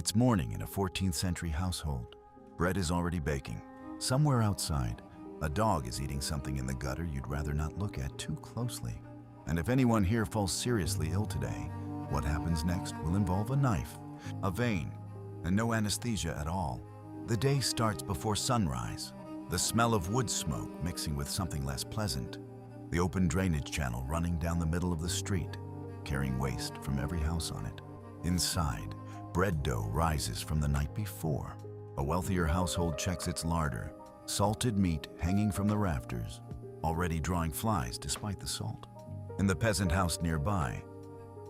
It's morning in a 14th century household. Bread is already baking. Somewhere outside, a dog is eating something in the gutter you'd rather not look at too closely. And if anyone here falls seriously ill today, what happens next will involve a knife, a vein, and no anesthesia at all. The day starts before sunrise. The smell of wood smoke mixing with something less pleasant. The open drainage channel running down the middle of the street, carrying waste from every house on it. Inside, bread dough rises from the night before. A wealthier household checks its larder, salted meat hanging from the rafters, already drawing flies despite the salt. In the peasant house nearby,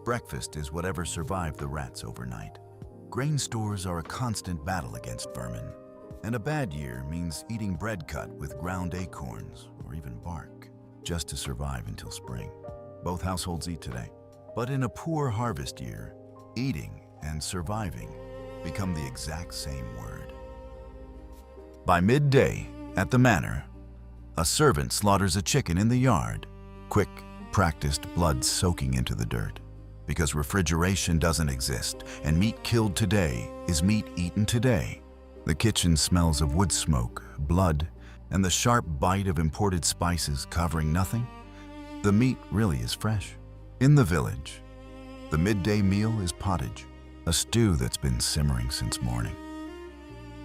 breakfast is whatever survived the rats overnight. Grain stores are a constant battle against vermin, and a bad year means eating bread cut with ground acorns or even bark, just to survive until spring. Both households eat today, but in a poor harvest year, eating and surviving become the exact same word. By midday, at the manor, a servant slaughters a chicken in the yard, quick, practiced blood soaking into the dirt. Because refrigeration doesn't exist, and meat killed today is meat eaten today. The kitchen smells of wood smoke, blood, and the sharp bite of imported spices covering nothing. The meat really is fresh. In the village, the midday meal is pottage, a stew that's been simmering since morning.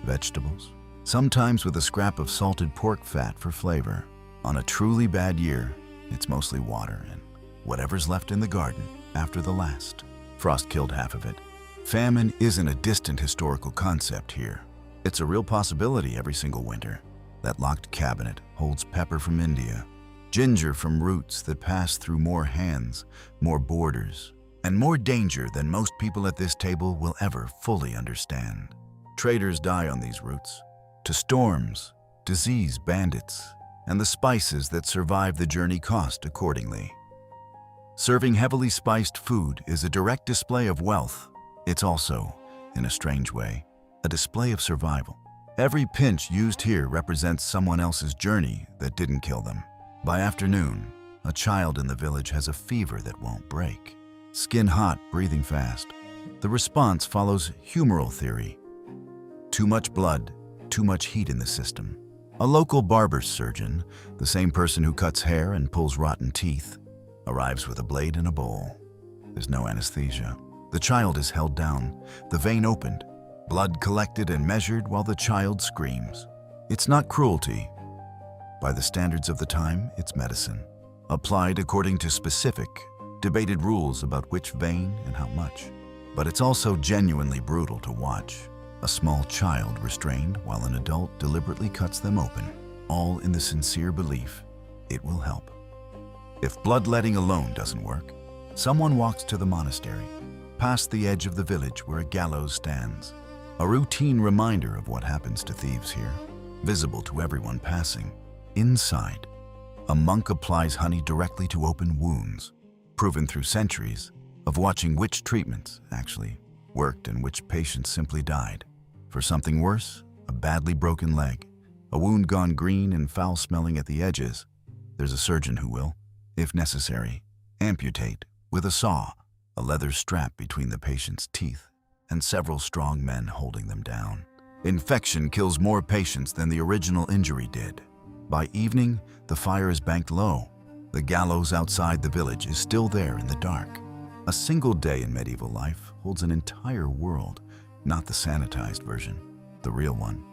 Vegetables, sometimes with a scrap of salted pork fat for flavor. On a truly bad year, it's mostly water and whatever's left in the garden after the last. Frost killed half of it. Famine isn't a distant historical concept here. It's a real possibility every single winter. That locked cabinet holds pepper from India, ginger from roots that pass through more hands, more borders, and more danger than most people at this table will ever fully understand. Traders die on these routes, to storms, disease, bandits, and the spices that survive the journey cost accordingly. Serving heavily spiced food is a direct display of wealth. It's also, in a strange way, a display of survival. Every pinch used here represents someone else's journey that didn't kill them. By afternoon, a child in the village has a fever that won't break. Skin hot, breathing fast. The response follows humoral theory. Too much blood, too much heat in the system. A local barber surgeon, the same person who cuts hair and pulls rotten teeth, arrives with a blade and a bowl. There's no anesthesia. The child is held down, the vein opened, blood collected and measured while the child screams. It's not cruelty. By the standards of the time, it's medicine, applied according to specific, debated rules about which vein and how much. But it's also genuinely brutal to watch. A small child restrained while an adult deliberately cuts them open, all in the sincere belief it will help. If bloodletting alone doesn't work, someone walks to the monastery, past the edge of the village where a gallows stands. A routine reminder of what happens to thieves here, visible to everyone passing. Inside, a monk applies honey directly to open wounds, proven through centuries of watching which treatments actually worked and which patients simply died. For something worse, a badly broken leg, a wound gone green and foul-smelling at the edges, there's a surgeon who will, if necessary, amputate with a saw, a leather strap between the patient's teeth, and several strong men holding them down. Infection kills more patients than the original injury did. By evening, the fire is banked low. The gallows outside the village is still there in the dark. A single day in medieval life holds an entire world, not the sanitized version, the real one.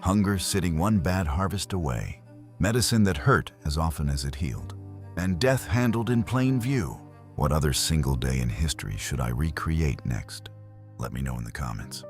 Hunger sitting one bad harvest away, medicine that hurt as often as it healed, and death handled in plain view. What other single day in history should I recreate next? Let me know in the comments.